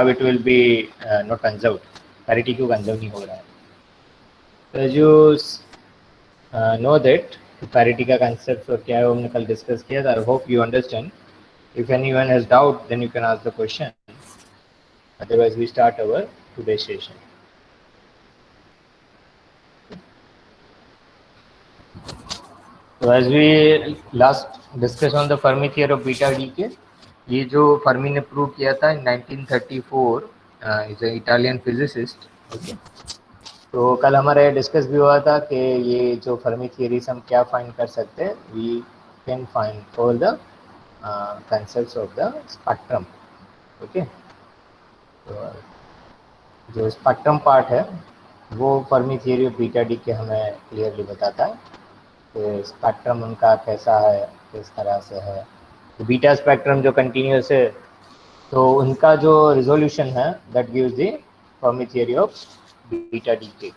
it will be not conserved, parity क्यों conserve नहीं हो रहा है. So as you know that parity का concept और क्या है वो हमने कल discuss किया था. I hope you understand. If anyone has doubt, then you can ask the question. Otherwise, we start our today's session. So as we last discussed on the Fermi theory of beta decay, ये जो Fermi ने prove किया था in 1934, is an Italian physicist. Okay. तो कल हमारा ये discuss भी हुआ था कि ये जो फर्मी थियरी से हम क्या फाइंड कर सकते हैं. We can find for the concepts of the spectrum. Okay. तो जो स्पेक्ट्रम पार्ट है वो Fermi theory of beta decay हमें क्लियरली बताता है कि स्पेक्ट्रम उनका कैसा है, किस तरह से है. तो बीटा स्पेक्ट्रम जो कंटिन्यूस है तो उनका जो रिजोल्यूशन है that gives the Fermi theory of beta D के.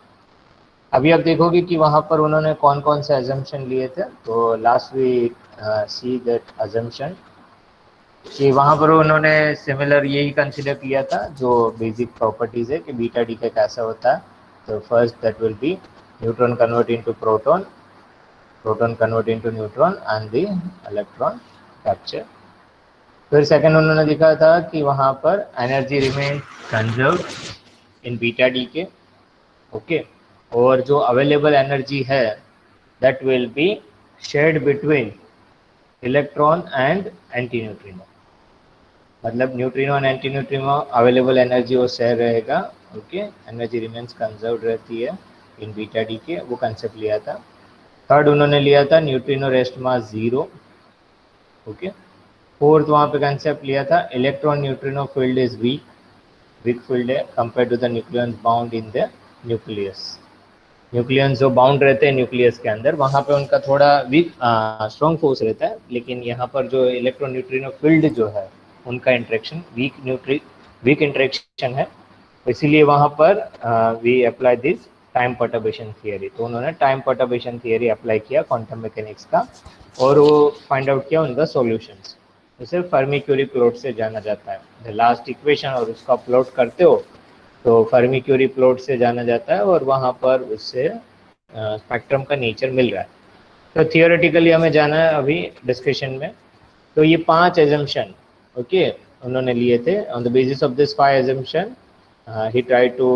अभी आप देखोगे कि वहाँ पर उन्होंने कौन कौन से अजम्पशन लिए थे. तो last week see that assumption कि वहाँ पर उन्होंने सिमिलर यही कंसिडर किया था जो बेसिक प्रॉपर्टीज़ है कि बीटा डी का कैसा होता है. तो first that will be neutron convert into proton, proton convert into neutron and the electron capture. फिर सेकंड उन्होंने दिखा था कि वहाँ पर energy remain conserve in beta decay. Okay. और जो अवेलेबल एनर्जी है that will be shared between electron and anti neutrino. मतलब neutrino and anti neutrino available energy वो शेयर रहेगा. ओके. एनर्जी रिमेन्स कंजर्व्ड रहती है इन बीटा डी के. वो कंसेप्ट लिया था. थर्ड उन्होंने लिया था neutrino rest mass 0. Okay. Fourth वहाँ पे कंसेप्ट लिया था electron neutrino field is weak field है compare to the nucleus bound in the nucleus. Nucleus जो बाउंड रहते हैं न्यूक्लियस के अंदर वहाँ पे उनका थोड़ा वीक स्ट्रॉन्ग फोर्स रहता है. लेकिन यहाँ पर जो इलेक्ट्रॉन न्यूट्रिनो फील्ड जो है उनका इंटरेक्शन वीक इंटरेक्शन है. इसीलिए वहाँ पर we apply this time perturbation theory. तो उन्होंने टाइम पर्टर्बेशन थियरी अप्लाई किया क्वांटम मैकेनिक्स का और वो फाइंड आउट किया उनका सॉल्यूशंस. उसे फर्मी क्यूरी प्लॉट से जाना जाता है. द लास्ट इक्वेशन और उसका प्लॉट करते हो तो फर्मी क्यूरी प्लॉट से जाना जाता है और वहाँ पर उससे स्पेक्ट्रम का नेचर मिल रहा है. तो थियोरेटिकली हमें जाना है अभी डिस्कशन में. तो ये 5 एजम्पशन ओके उन्होंने लिए थे. On the basis of this 5 assumption ही try to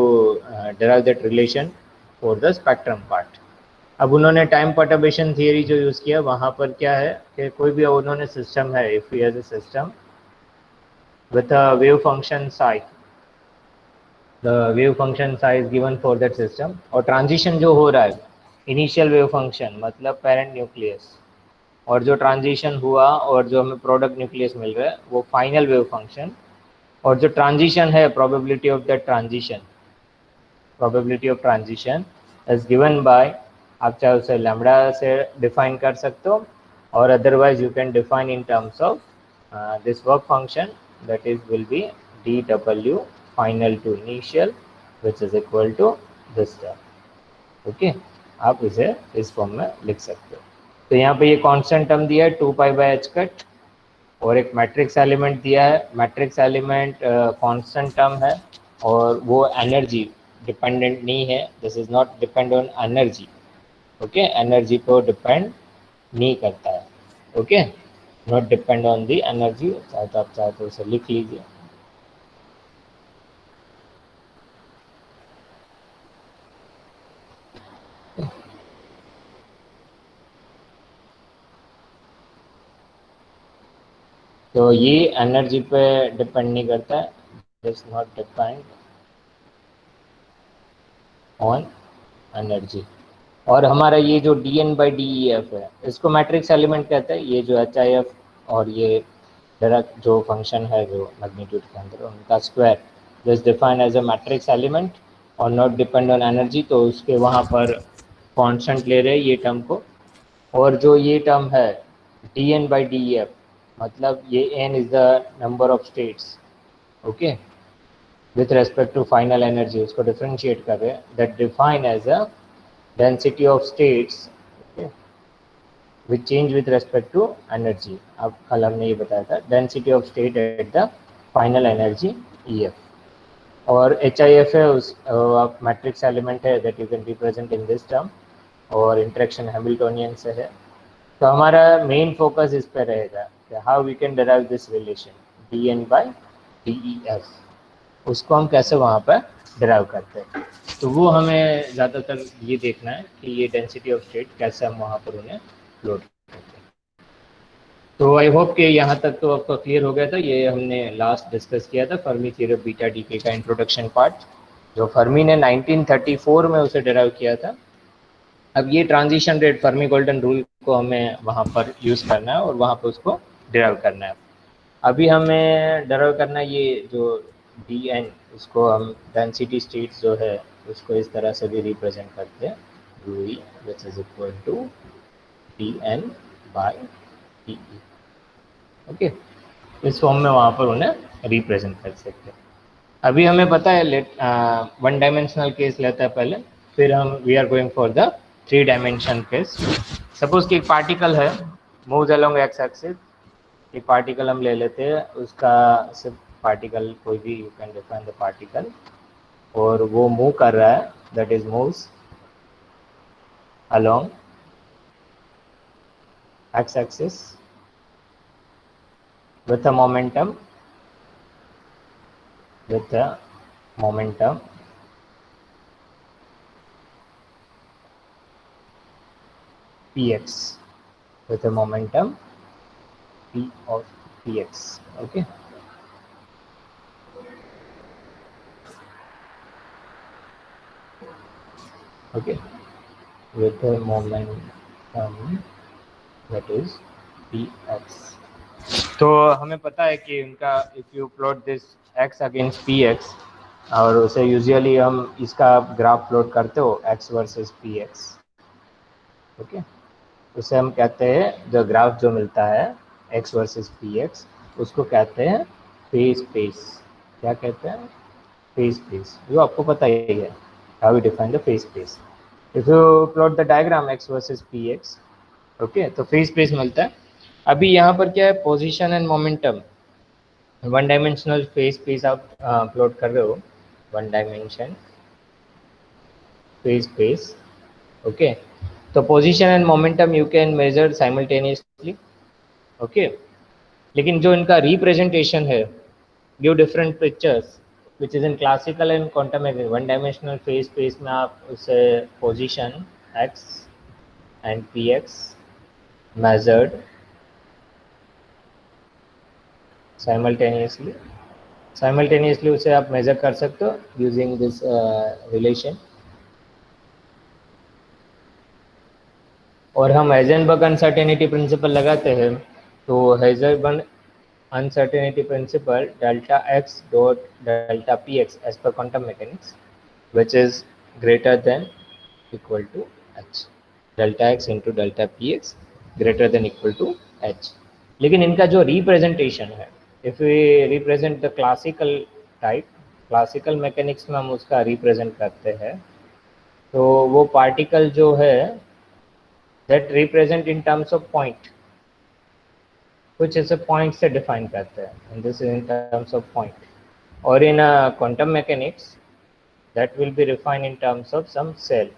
derive that relation for the spectrum part. अब उन्होंने टाइम पर्टर्बेशन थियरी जो यूज़ किया वहाँ पर क्या है कि कोई भी उन्होंने सिस्टम है, if he has a system with a wave function psi, the wave function size given for that system, और ट्रांजिशन जो हो रहा है इनिशियल वेव फंक्शन मतलब पेरेंट न्यूक्लियस, और जो ट्रांजिशन हुआ और जो हमें प्रोडक्ट न्यूक्लियस मिल रहा है वो फाइनल वेव फंक्शन, और जो ट्रांजिशन है probability of that transition, probability of transition is given by, आप चाहे उसे लैम्बडा से डिफाइन कर सकते हो और otherwise you can define in terms of this work function that is will be D W final to initial which is equal to this term. Okay. आप इसे इस फॉर्म में लिख सकते हो. तो यहाँ पे ये कांस्टेंट टर्म दिया है 2π/h कट और एक मैट्रिक्स एलिमेंट दिया है. मैट्रिक्स एलिमेंट कांस्टेंट टर्म है और वो एनर्जी डिपेंडेंट नहीं है. This is not depend on energy. Okay. Energy को डिपेंड नहीं करता है. Okay. Not depend on the energy. चाहे तो उसे लिख लीजिए. तो ये एनर्जी पे डिपेंड नहीं करता है. This not depend on energy. और हमारा ये जो dN/dEf है इसको मैट्रिक्स एलिमेंट कहते हैं. ये जो HIF और ये डायरेक्ट जो फंक्शन है जो मैग्नीट्यूड के अंदर उनका square this define as a matrix element और नॉट डिपेंड ऑन एनर्जी. तो उसके वहाँ पर कांस्टेंट ले रहे हैं ये टर्म को. और जो ये टर्म है dN/dEf मतलब ये n is the number of states. Okay. With respect to final energy उसको डिफरेंशिएट कर रहे हैं. That define as a density of states which change with respect to energy. अब कल हमने ये बताया था density of state at the final energy EF. और एच आई एफ है उस मैट्रिक्स एलिमेंट है that you can represent in this term, और इंटरेक्शन हैमिल्टोनियन से है। तो हमारा मेन फोकस इस पे रहेगा कि how we can derive this relation D N by D E F, उसको हम कैसे वहाँ पर डिराइव करते हैं। तो वो हमें ज़्यादातर ये देखना है कि ये डेंसिटी ऑफ स्टेट कैसे हम वहाँ पर उन्हें प्लॉट करते हैं। तो आई होप कि यहाँ तक तो आपको क्लियर हो गया था। ये हमने लास्ट डिस्कस किया था Fermi theory of beta decay का इंट्रोडक्शन पार्ट, जो फर्मी ने 1934 में उसे डिराइव किया था। अब ये transition rate Fermi golden rule को हमें वहाँ पर यूज़ करना है और वहाँ पर उसको डिराइव करना है। अभी हमें डिराइव करना है ये जो डी एन, उसको हम डेंसिटी स्टेट्स जो है उसको इस तरह से भी रिप्रेजेंट करते हैं, U E which is equal to D N by D E. Okay, इस फॉर्म में वहाँ पर उन्हें रिप्रेजेंट कर सकते हैं। अभी हमें पता है वन डायमेंशनल केस लेता है पहले, फिर हम we are going for the 3 dimension case. Suppose कि एक पार्टिकल है मूव्स अलोंग एक्स एक्सिस, एक पार्टिकल हम ले लेते हैं, उसका सिर्फ पार्टिकल कोई भी you can define the particle, और वो मूव कर रहा है that is moves along X axis with a momentum px, with a momentum p of px. Okay, okay, with a momentum that is px. तो हमें पता है कि उनका if you plot this x against px, और उसे usually हम इसका ग्राफ प्लॉट करते हो x वर्सेस px। ओके, उसे हम कहते हैं जो ग्राफ जो मिलता है x वर्सेस px, उसको कहते हैं फेज स्पेस। क्या कहते हैं? Phase space. जो आपको पता ही है how we define the phase space. If you plot the diagram x versus px, okay, तो फेज स्पेस मिलता है। अभी यहाँ पर क्या है, position and momentum, one dimensional phase space आप प्लॉट कर रहे हो, one dimension phase space. Okay, तो position and momentum you can measure simultaneously. Okay, लेकिन जो इनका रिप्रेजेंटेशन है give different pictures which is in classical and quantum mechanics. One dimensional phase space में आप उसे position x and px measured simultaneously उसे आप मेजर कर सकते हो यूजिंग दिस रिलेशन। और हम हाइजेनबर्ग अनसर्टेनिटी प्रिंसिपल लगाते हैं, तो Heisenberg uncertainty principle delta x dot delta px as per quantum mechanics which is greater than equal to h, delta x into delta px greater than equal to h। लेकिन इनका जो representation है, if we represent the classical type, classical mechanics में हम उसका represent करते हैं, तो वो पार्टिकल जो है that represent in terms of point, कुछ ऐसे पॉइंट से डिफाइन करते हैं, and this is in terms of point. और in quantum mechanics that will be define in terms of some cell.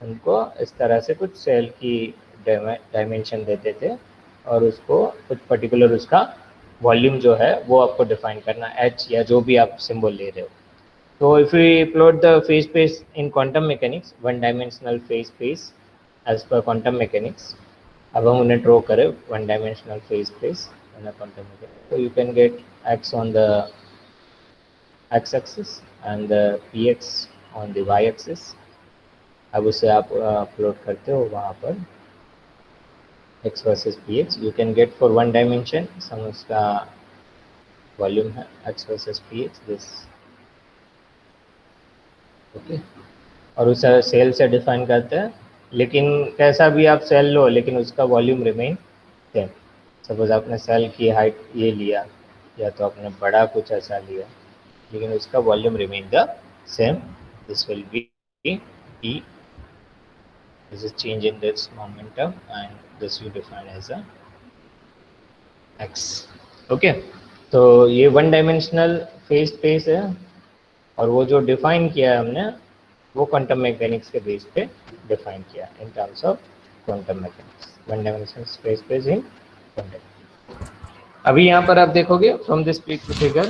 उनको इस तरह से कुछ सेल की डायमेंशन देते थे और उसको कुछ पर्टिकुलर उसका वॉल्यूम जो है वो आपको डिफाइन करना, h या जो भी आप सिंबल ले रहे हो। तो if we plot the phase space in quantum mechanics, one dimensional phase space as per quantum mechanics, अब हम उन्हें ड्रॉ करें one dimensional phase space in quantum mechanics, तो you can get x on the x axis and the px on the y axis. अब उसे आप plot करते हो वहाँ पर x versus px, you can get for one dimension some उसका volume है x versus px this. Okay, और उसे सेल से डिफाइन करते हैं, लेकिन कैसा भी आप सेल लो लेकिन उसका वॉल्यूम रिमेन सेम। सपोज आपने सेल की हाइट ये लिया या तो आपने बड़ा कुछ ऐसा लिया, लेकिन उसका volume remain the same. This will B e, this is change in this momentum, and this you define as a x। Okay, तो ये वन डायमेंशनल फेज स्पेस है और वो जो डिफाइन किया है हमने वो क्वांटम मैकेनिक्स के बेस पे डिफाइन किया in terms of quantum mechanics, one dimensional space base in quantum. अभी यहाँ पर आप देखोगे from this figure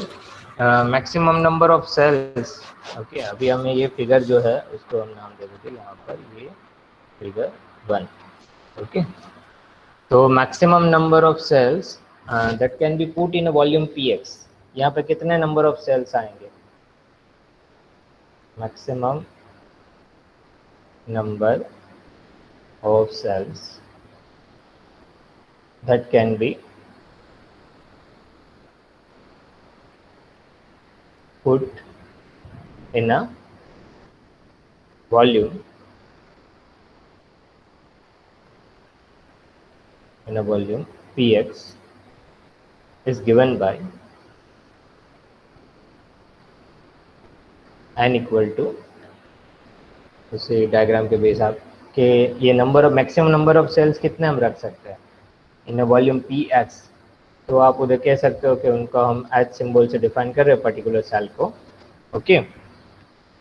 maximum number of cells. Okay, अभी हमें ये फिगर जो है उसको हम नाम दे देते यहाँ पर, ये फिगर 1। ओके, तो maximum number of cells that can be put in a volume px, यहाँ पे कितने नंबर ऑफ सेल्स आएंगे? Maximum number of cells that can be put in a volume px is given by n equal to, उसी diagram के base आप के ये number of maximum number of cells कितने हम रख सकते हैं इन वॉल्यूम px, तो आप उधर कह सकते हो कि उनको हम h सिंबल से डिफाइन कर रहे हैं पर्टिकुलर सेल को। ओके,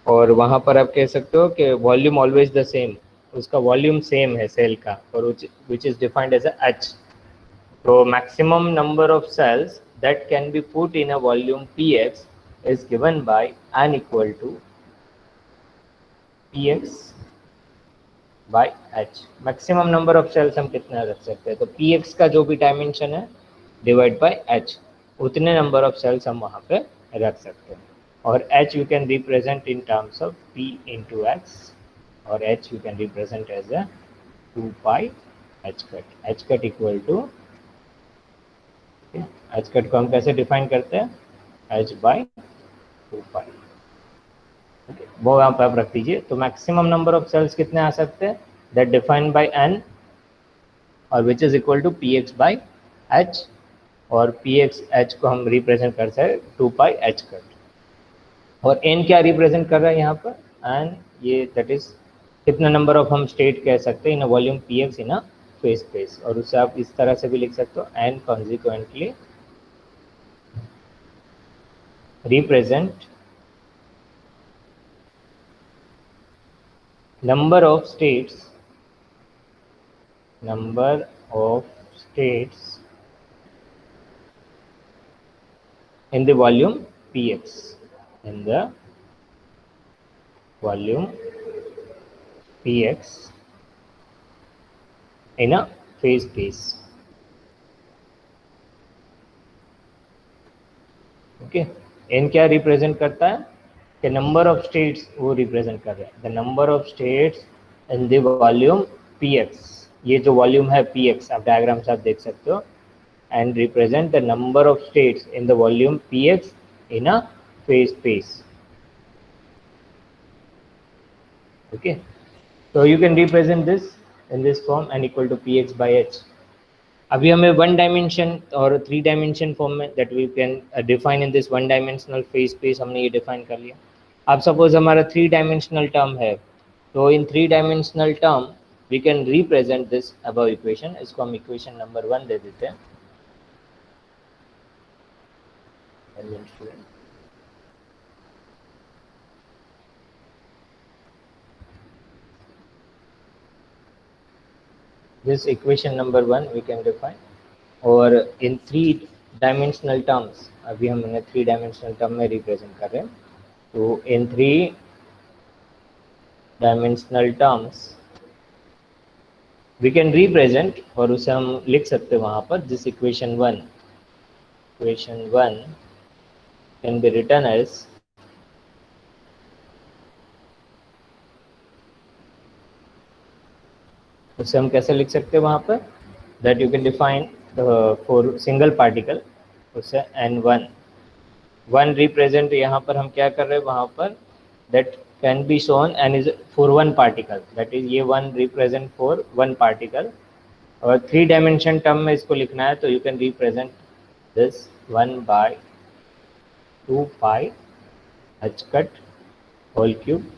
और वहाँ पर आप कह सकते हो कि वॉल्यूम ऑलवेज द सेम, उसका वॉल्यूम सेम है सेल का, और which is defined as h। तो maximum number of cells that can be put in a volume px is given by n equal to px by h। Maximum number of cells हम कितना रख सकते हैं? तो px का जो भी डायमेंशन है डिवाइड बाय h, उतने नंबर ऑफ सेल्स हम वहाँ पे रख सकते हैं। और h you can represent in terms of p into x, और h you can represent as a 2 pi h cut. h cut equal to, h cut को हम कैसे डिफाइन करते हैं? h by 2 pi. वो यहाँ पे आप रख दीजिए। तो मैक्सिमम नंबर ऑफ सेल्स कितने आ सकते हैं? दैट डिफाइंड बाय n, और which is equal to px by h, और px h को हम रिप्रेजेंट कर सकते हैं 2 पाई h कट। और n क्या रिप्रेजेंट कर रहा है यहाँ पर? n ये दैट इज कितना नंबर ऑफ हम स्टेट कह सकते हैं in volume px in phase space, और उससे आप इस तरह से भी लिख सकते हो n consequently represent number of states in the volume px, in the volume px in a phase space। Okay, n क्या रिप्रेजेंट करता है कि नंबर ऑफ स्टेट्स वो रिप्रेजेंट कर रहे हैं, the number of states in the volume px। ये जो वॉल्यूम है px आप डायग्राम से आप देख सकते हो, and represent the number of states in the volume px in a phase space। Okay, so you can represent this in this form, n equal to px by h। अभी हमें one dimension और 3 dimension form में that we can define in this one dimensional phase space हमने ये define कर लिया। अब suppose हमारा 3 डायमेंशनल टर्म है, तो in 3 dimensional term we can represent this above equation. इसको हम इक्वेशन नंबर 1 दे देते हैं। This equation number 1 we can define, और in 3 डायमेंशनल टर्म्स अभी हम इन्हें 3 डायमेंशनल टर्म में रिप्रेजेंट कर रहे हैं। तो in 3 dimensional terms we can represent, और उसे हम लिख सकते हैं वहाँ पर this equation 1 can be written as, उसे हम कैसे लिख सकते हैं वहाँ पर? That you can define for single particle, उसे n1 रिप्रेजेंट यहाँ पर हम क्या कर रहे हैं वहाँ पर, that can be shown n is for 1 particle, that is ये 1 रिप्रेजेंट फॉर 1 पार्टिकल। और 3 डायमेंशन टर्म में इसको लिखना है, तो you can represent this 1 by 2 pi h cut whole cube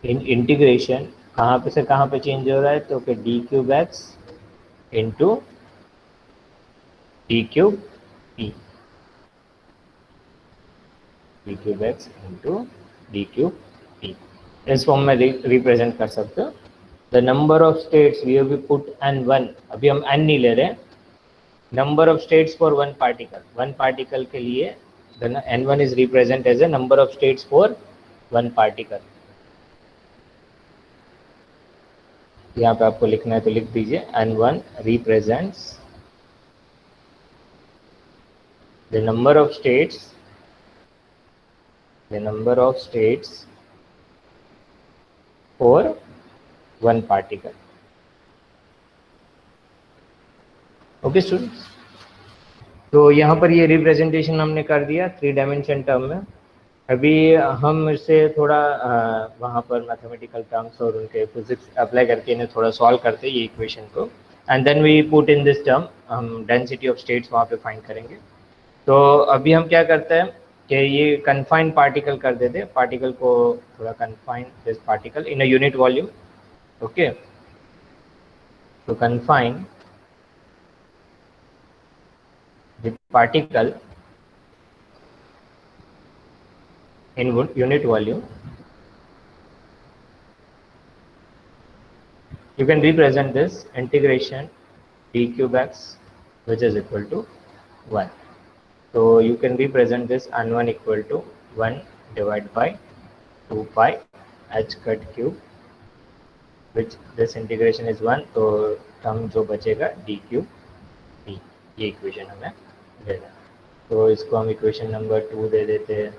in integration, कहाँ पे से कहाँ पे चेंज हो रहा है, तो कि D cube X into D cube P. D cube X into D cube P. इस फॉर्म में रिप्रेजेंट कर सकते हो। The number of states we have put n1, अभी हम n नहीं ले रहे, number of states for one particle के लिए n1 is represent as a number of states for one particle. यहाँ पे आपको लिखना है तो लिख दीजिए n1 represents the number of states for one particle. Okay students, तो यहाँ पर ये रिप्रेजेंटेशन हमने कर दिया 3 डायमेंशन टर्म में। अभी हम इससे थोड़ा वहाँ पर मैथमेटिकल टर्म्स और उनके फिजिक्स अप्लाई करके इन्हें थोड़ा सॉल्व करते हैं ये इक्वेशन को, and then we put in this term, हम डेंसिटी ऑफ स्टेट्स वहाँ पे फाइंड करेंगे। तो अभी हम क्या करते हैं कि ये कन्फाइंड पार्टिकल कर देते हैं, पार्टिकल को थोड़ा confine this particle in a unit volume. Okay, तो confine the particle in unit volume. You can represent this integration d cube x, which is equal to 1. So you can represent this n1 equal to 1 divided by 2 pi h cut cube, which this integration is 1, तो term जो बचेगा d cube p, ये equation हमें देना। तो इसको हम equation number 2 दे देते हैं,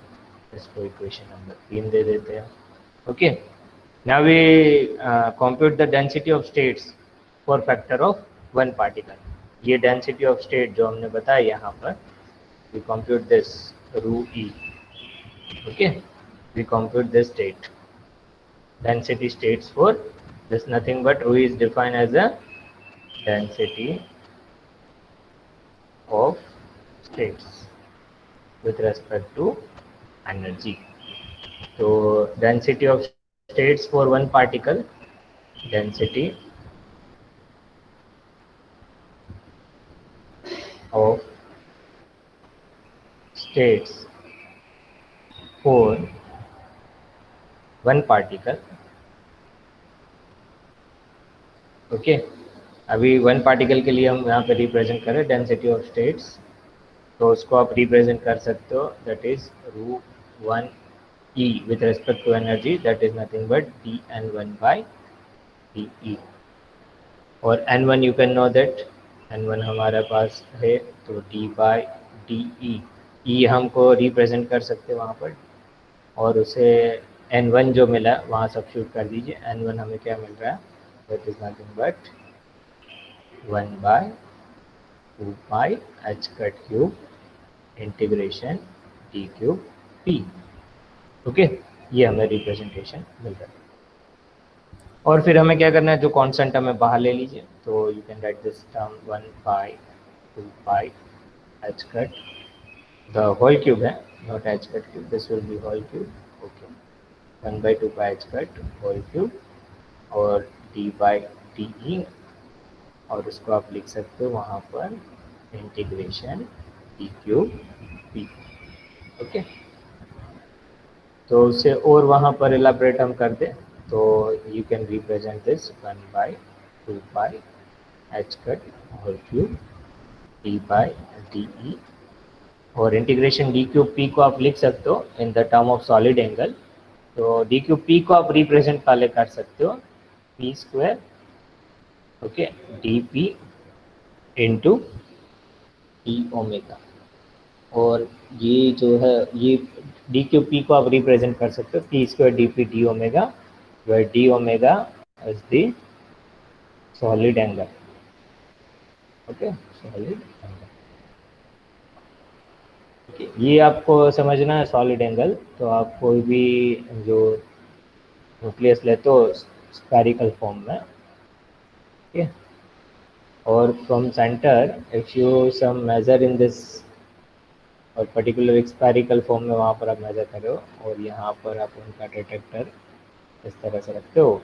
इसको इक्वेशन नंबर 3 दे देते हैं। Okay, now we compute the density of states for factor of one particle। ये density of state जो हमने बताया यहाँ पर, we compute this rho e। okay, we compute this state density states for this, nothing but rho is defined as a density of states with respect to energy। so density of states for one particle, density of states for one particle। Okay, अभी one particle के लिए हम यहाँ पे represent करें density of states, तो उसको आप रिप्रेजेंट कर सकते हो, दैट इज रू 1 e with respect to energy, that is nothing but dn1 by de। और n1 you can know that n1 हमारे पास है तो d by de, e हमको रिप्रेजेंट कर सकते हैं वहाँ पर, और उसे n1 जो मिला वहाँ सब्स्टिट्यूट कर दीजिए। n1 हमें क्या मिल रहा है, that is nothing but 1 by 2 pi h cut cube integration d cube p। Okay, ये हमें रिप्रेजेंटेशन मिल रहा है। और फिर हमें क्या करना है, जो कांस्टेंट हमें बाहर ले लीजिए, तो you can write this term 1 by 2 pi h cut, the whole cube है, not h cut cube, this will be whole cube. Okay, 1 by 2 pi h cut whole cube और d by de, और उसको आप लिख सकते हो वहाँ पर integration d cube p। Okay, तो उसे और वहाँ पर इलाबरेट हम कर दें, तो you can represent this 1 by 2 pi h cut whole cube d by de, और इंटीग्रेशन d क्यूब p को आप लिख सकते हो in the term of solid angle. तो d क्यूब p को आप रिप्रेजेंट पहले कर सकते हो p square, okay, dp into e omega, और ये जो है ये डी क्यू पी को आप रिप्रेजेंट कर सकते हो P square D P D omega, where D omega is the solid angle. Okay, solid angle, okay, ये आपको समझना है सॉलिड एंगल। तो आप कोई भी जो न्यूक्लियस लेते हो स्फेरिकल फॉर्म में, ओके, और from centre if you some measure in this, और पर्टिकुलर स्फेरिकल फॉर्म में वहाँ पर आप मेजर करो, और यहाँ पर आप उनका डिटेक्टर इस तरह से रखते हो,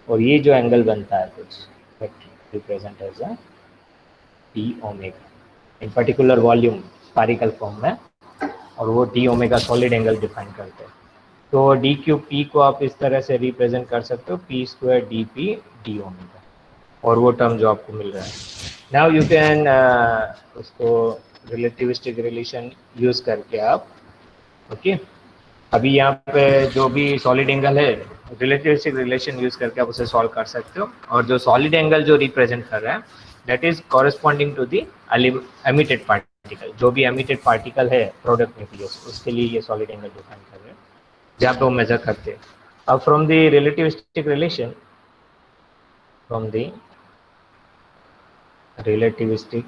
और ये जो एंगल बनता है कुछ represent as a D omega in particular volume spherical form में। और वो D omega solid angle define करते हैं। तो डी क्यूब पी को आप इस तरह से रिप्रेजेंट कर सकते हो, P square D P D omega, और वो टर्म जो आपको मिल रहा है। नाउ यू कैन उसको रिलेटिविस्टिक रिलेशन यूज करके आप ओके अभी यहाँ पे जो भी सॉलिड एंगल है रिलेटिविस्टिक रिलेशन यूज करके आप उसे सॉल्व कर सकते हो, और जो सॉलिड एंगल जो रिप्रेजेंट कर रहा है that is corresponding to the emitted particle. जो भी एमिटेड पार्टिकल है प्रोडक्ट न्यूक्लियस, उसके लिए ये सॉलिड एंगल डिफाइन कर रहे हैं जहाँ पे वो मेजर करते हैं। अब from the relativistic relation, from the relativistic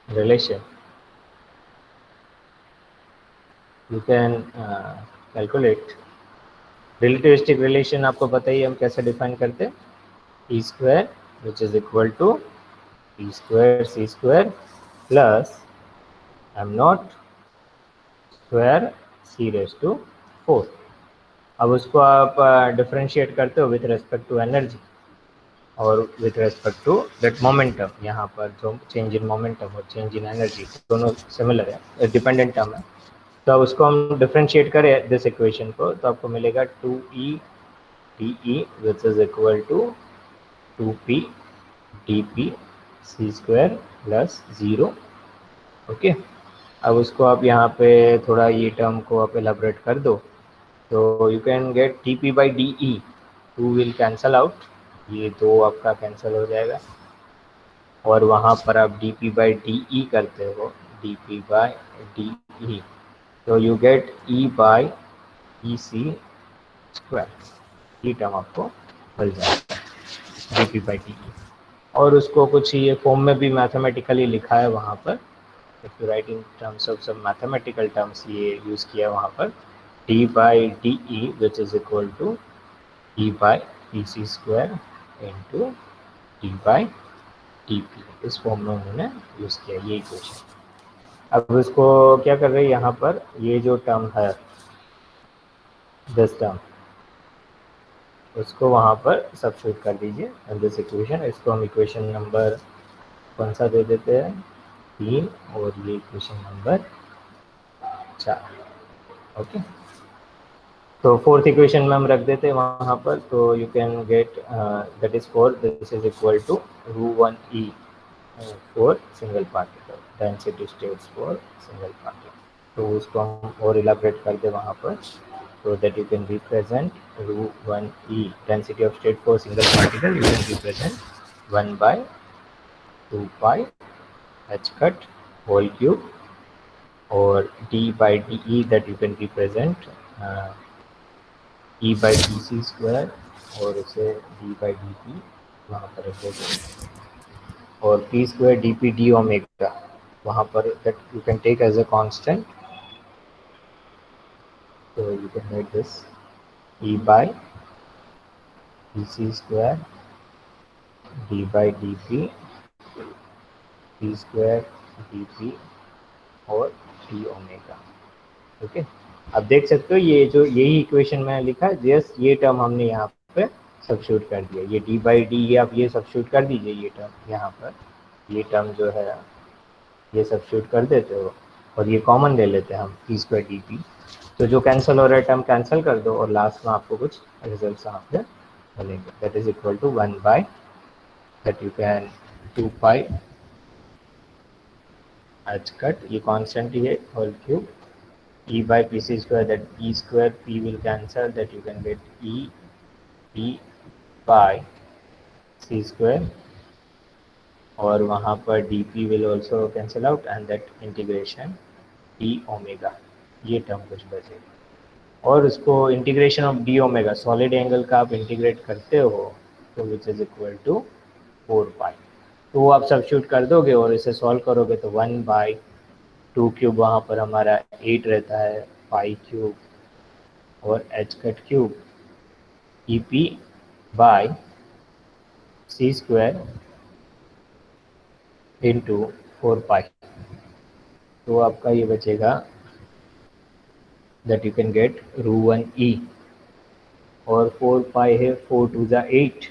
relation you can calculate relativistic relation। आपको पता ही हम कैसे डिफाइन करते हैं, e square which is equal to e square c square plus m naught square c raised to 4। अब उसको आप differentiate करते हो विथ रेस्पेक्ट टू एनर्जी और with respect to that momentum. यहाँ पर जो चेंज इन मोमेंटम और चेंज इन एनर्जी दोनों सिमिलर है, डिपेंडेंट टर्म है। तो अब उसको हम डिफरेंशिएट करें दिस इक्वेशन को, तो आपको मिलेगा 2e D which is equal to 2p dp c square plus 0। Okay, अब उसको आप यहाँ पे थोड़ा ये टर्म को आप एलाबरेट कर दो, तो you can gate dp by de, 2 will cancel out, ये 2 आपका कैंसिल हो जाएगा, और वहाँ पर आप dp बाई de करते हो, dp बाई de, तो you get e by E C square, ये टर्म आपको मिल जाएगा dp बाई de। और उसको कुछ ये फॉर्म में भी मैथमेटिकली लिखा है वहाँ पर, if you write in terms of सब मैथमेटिकल टर्म्स ये यूज़ किया है वहाँ पर, d by de which is equal to e by P C square into D by D P, इस फॉर्म में उन्होंने यूज़ किया ये इक्वेशन। अब इसको क्या कर रहे हैं यहाँ पर, ये जो टर्म है दिस टर्म, उसको वहाँ पर सब्स्टिट्यूट कर दीजिए इन दिस इक्वेशन। इसको हम इक्वेशन नंबर कौन सा दे देते हैं, 3, और ये इक्वेशन नंबर 4। ओके, तो फोर्थ इक्वेशन में हम रख देते हैं वहाँ पर, तो you can get that is 4, this is equal to ρ1e for single particle, density states for single particle. तो उसको हम और इलाबरेट कर दे वहाँ पर, so that you can represent ρ1e density of state for single particle, you can represent 1 by 2 pi h cut whole cube, or d by de that you can represent e by dc square, और उसे d by dp वहाँ पर रख देते, और p square dp d omega वहाँ पर that you can take as a constant, so you can write this e by dc square d by dp p square dp और d ओमेगा। ओके, अब देख सकते हो ये जो यही इक्वेशन में लिखा है, जस्ट ये टर्म हमने यहाँ पे सब्स्टिट्यूट कर दिया, ये d बाई डी, ये आप ये सब्स्टिट्यूट कर दीजिए, ये टर्म यहाँ पर, ये टर्म जो है ये सब्स्टिट्यूट कर देते हो, और ये कॉमन ले लेते हैं हम p स्क्वायर डी पी, तो जो कैंसिल हो रहा है टर्म कैंसिल कर दो, और लास्ट में आपको कुछ रिजल्ट यहाँ पे मिलेंगे, that is equal to 1 by that you can 2 pi h cut, ये कांस्टेंट ही है, whole cube, e by pc square, that p square p will cancel, that you can get e p by c square, और वहाँ पर dp will also cancel out, and that integration d omega, ये term कुछ बचेगा। और उसको integration of D omega solid angle का आप इंटीग्रेट करते हो, तो विच इज इक्वल टू 4 पाई, तो वो आप सब्स्टिट्यूट कर दोगे और इसे सॉल्व करोगे, तो 1 बाई 2 क्यूब वहाँ पर हमारा 8 रहता है, पाई क्यूब और H cut cube E P by C square into 4 pi, तो आपका ये बचेगा that you can gate ρ1e, और 4 पाई है, 4 टू ज़ा 8,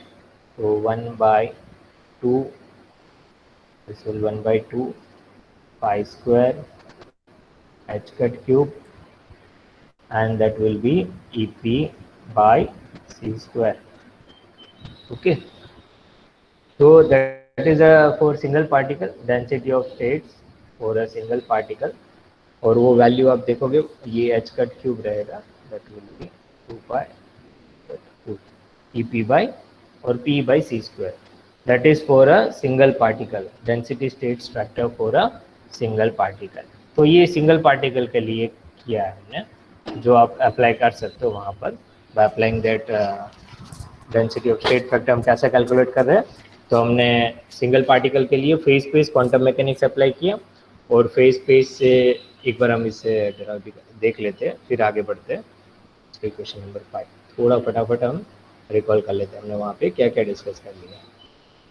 तो 1 by 2, this will 1 by 2 pi square h cut cube, and that will be EP by c square. Okay, so that is a for single particle density of states for a single particle, और वो value आप देखोगे ये h cut cube रहेगा, that will be 2 pi EP by और P by c square. That is for a single particle density states factor for a single particle. तो ये single particle के लिए किया है हमने, जो आप अप्लाई कर सकते हो वहाँ पर by applying that density of state factor. हम कैसे कैलकुलेट कर रहे हैं, तो हमने सिंगल पार्टिकल के लिए phase space quantum mechanics apply किया, और फेज स्पेस से एक बार हम इसे देख लेते हैं, फिर आगे बढ़ते हैं. क्वेश्चन नंबर 5 थोड़ा फटाफट हम रिकॉल कर लेते हैं हमने वहाँ पे क्या क्या डिस्कस कर लिया.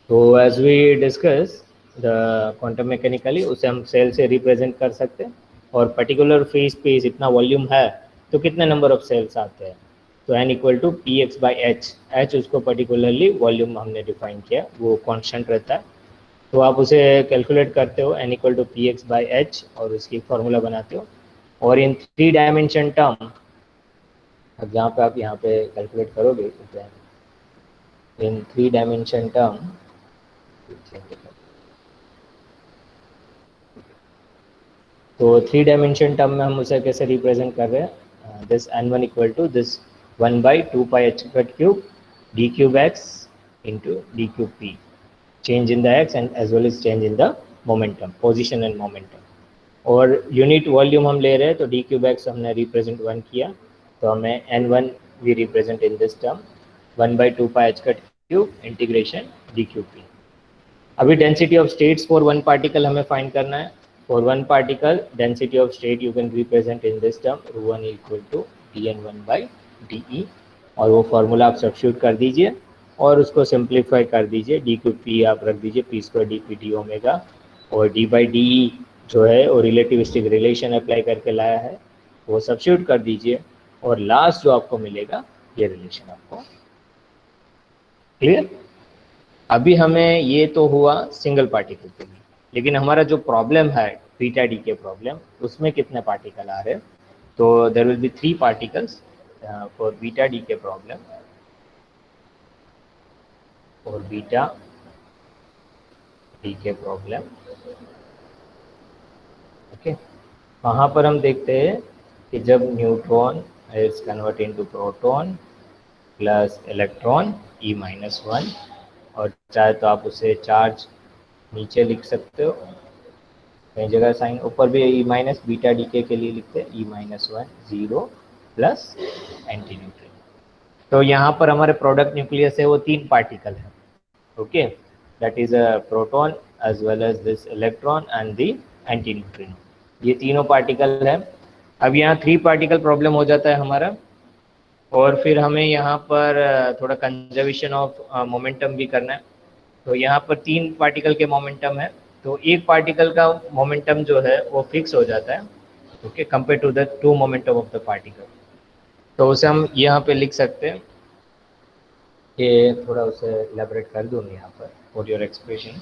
तो as we discuss the quantum mechanically, उसे हम सेल से रिप्रेजेंट कर सकते हैं, और पर्टिकुलर फेज स्पेस इतना वॉल्यूम है तो कितने नंबर ऑफ सेल्स आते हैं, तो n equal to P x by H. H उसको पर्टिकुलरली वॉल्यूम हमने डिफाइन किया, वो कॉन्स्टेंट रहता है, तो आप उसे कैलकुलेट करते हो n equal to P x by h और उसकी फॉर्मूला बनाते हो, और इन 3 डायमेंशन टर्म, अब जहाँ पे आप यहाँ पे कैलकुलेट करोगे इन 3 डायमेंशन टर्म, तो 3 डायमेंशन टर्म में हम उसे कैसे रिप्रेजेंट कर रहे हैं, this n1 equal to this 1 by 2 pi h cut cube d cube x into d cube p, change in the x and as well as change in the momentum, position and momentum. और unit volume हम ले रहे हैं, तो d cube x हमने represent 1 किया, तो हमें n1 we represent in this term 1 by 2 pi h cut cube integration d cube p. अभी density of states for one particle हमें फाइंड करना है. For one particle density of state you can represent in this term ρ1 equal to dn1 by de, और वो formula आप substitute कर दीजिए और उसको सिंप्लीफाई कर दीजिए. डी क्यू पी आप रख दीजिए P square D P D omega, और डी बाई डी जो है वो रिलेटिविस्टिक रिलेशन अप्लाई करके लाया है, वो सब्स्टिट्यूट कर दीजिए, और लास्ट जो आपको मिलेगा ये रिलेशन आपको. क्लियर? अभी हमें ये तो हुआ सिंगल पार्टिकल के लिए, लेकिन हमारा जो प्रॉब्लम है बीटा डी के प्रॉब्लम, उसमें कितने पार्टिकल आ रहे हैं, तो there will be 3 particles for beta decay problem, और beta decay problem. Okay, वहाँ पर हम देखते हैं कि जब neutron is convert into proton plus electron E-1, और चाहे तो आप उसे चार्ज नीचे लिख सकते हो, कई जगह साइन ऊपर भी E- बीटा डी के लिए लिखते हैं E-1 0 प्लस एंटी न्यूट्रॉन. तो यहाँ पर हमारे प्रोडक्ट न्यूक्लियस है वो 3 पार्टिकल है. Okay, that is a proton as well as this electron and the anti neutron, ये तीनों पार्टिकल है. अब यहाँ 3 पार्टिकल प्रॉब्लम हो जाता है हमारा, और फिर हमें यहाँ पर थोड़ा कंजर्वेशन ऑफ मोमेंटम भी करना है. तो यहाँ पर 3 पार्टिकल के मोमेंटम है, तो एक पार्टिकल का मोमेंटम जो है वो फिक्स हो जाता है, okay, compare to the 2 momentum of the particle. तो उसे हम यहाँ पे लिख सकते हैं, ये थोड़ा उसे एलैबोरेट कर दूँ यहाँ पर फॉर योर एक्सप्रेशन.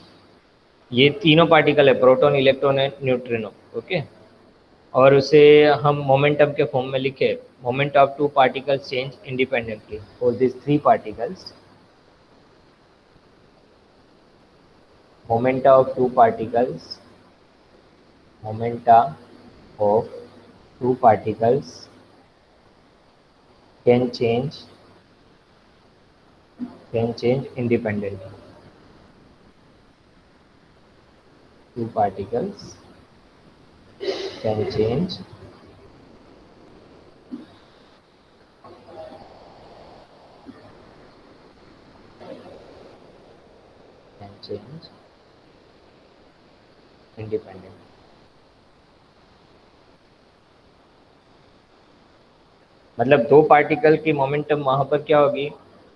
ये तीनों पार्टिकल है, proton electron and neutrino, okay, और उसे हम मोमेंटम के फॉर्म में लिखे, moment of 2 particles change independently for this 3 particles, momenta of 2 particles, momenta of 2 particles can change independently. 2 particles can change independent. मतलब 2 पार्टिकल की मोमेंटम वहाँ पर क्या होगी,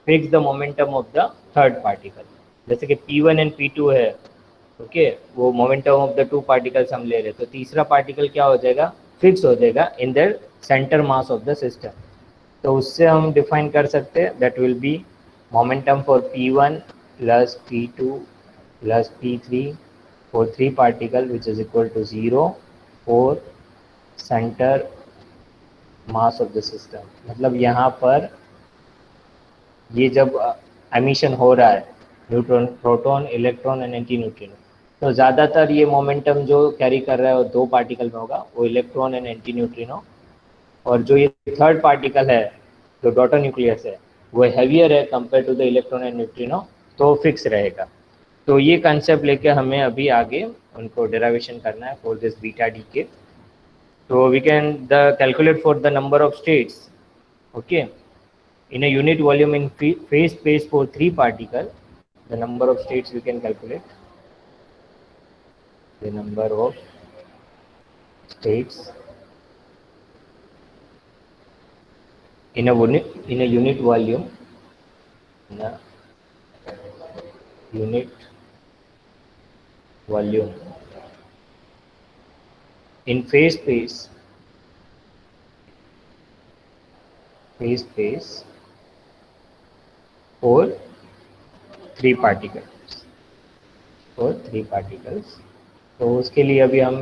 fix the momentum of the third particle. जैसे कि P1 एंड P2 है, okay, वो मोमेंटम ऑफ द 2 पार्टिकल्स हम ले रहे हैं, तो तीसरा पार्टिकल क्या हो जाएगा, फिक्स हो जाएगा in the centre mass of the system. तो उससे हम डिफाइन कर सकते हैं, that will B momentum for P1 plus P2 plus P3 for 3 particle which is equal to 0, 4 centre mass of the system, मतलब यहाँ पर ये जब एमिशन हो रहा है neutron, proton, electron and anti neutrino, तो ज़्यादातर ये मोमेंटम जो कैरी कर रहा है वो दो पार्टिकल में होगा, वो इलेक्ट्रॉन एंड एंटी न्यूट्रिनो। और जो ये थर्ड पार्टिकल है जो डॉटर न्यूक्लियस है वो हैवियर है compare to the electron and neutrino, तो फिक्स रहेगा। तो ये कंसेप्ट लेके हमें अभी आगे उनको डेरिवेशन करना है for this beta decay. तो we can the calculate for the number of states, okay, in a unit volume in phase space for three particle, the number of states we can calculate. The number of states in a unit volume, in a unit volume in phase space for three particles, तो उसके लिए अभी हम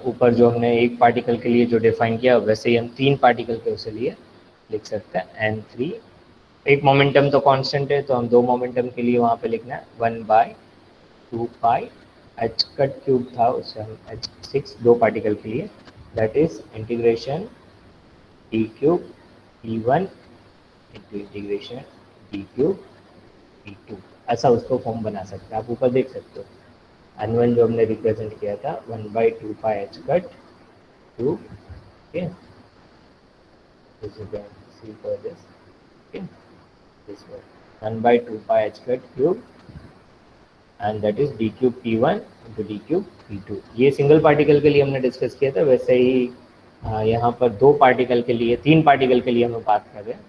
ऊपर जो हमने एक particle के लिए जो डिफाइन किया वैसे ही हम तीन पार्टिकल के उसे लिए लिख सकते हैं n3। एक मोमेंटम तो कांस्टेंट है, तो हम दो मोमेंटम के लिए वहाँ पे लिखना है 1/2 पाई h कट क्यूब था, उससे हम h6 दो पार्टिकल के लिए, that is integration d cube d1 into integration d cube d2, ऐसा उसको फॉर्म बना सकते हैं। आप ऊपर देख सकते हो n1 जो हमने रिप्रेजेंट किया था 1/2 pi h cut cube, okay, this you can see for this, okay, this one 1/2 pi h cut cube and that is d cube p1 into d cube p2। ये सिंगल पार्टिकल के लिए हमने discuss किया था, वैसे ही यहाँ पर दो पार्टिकल के लिए, तीन पार्टिकल के लिए हम बात कर रहे हैं,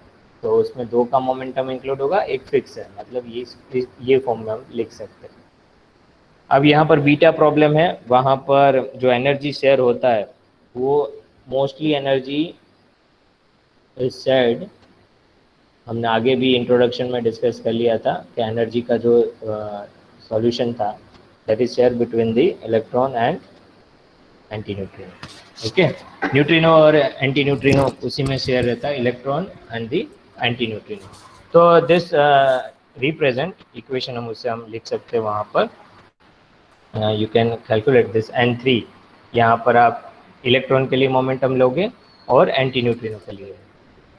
तो उसमें दो का मोमेंटम इंक्लूड होगा, एक फिक्स है, मतलब ये फॉर्म में हम लिख सकते हैं। अब यहाँ पर बीटा प्रॉब्लम है, वहाँ पर जो एनर्जी शेयर होता है वो मोस्टली एनर्जी इज शेयर्ड, हमने आगे भी इंट्रोडक्शन में डिस्कस कर लिया था कि एनर्जी का जो सॉल्यूशन था that is share between the electron and anti neutrino, okay, neutrino और एंटी न्यूट्रिनो उसी में शेयर रहता है, electron and the anti neutrino. तो दिस रिप्रेजेंट इक्वेशन हम उससे हम लिख सकते हैं वहाँ पर, you can calculate this n3, यहाँ पर आप इलेक्ट्रॉन के लिए मोमेंटम लोगे और एंटी न्यूट्रिनो के लिए,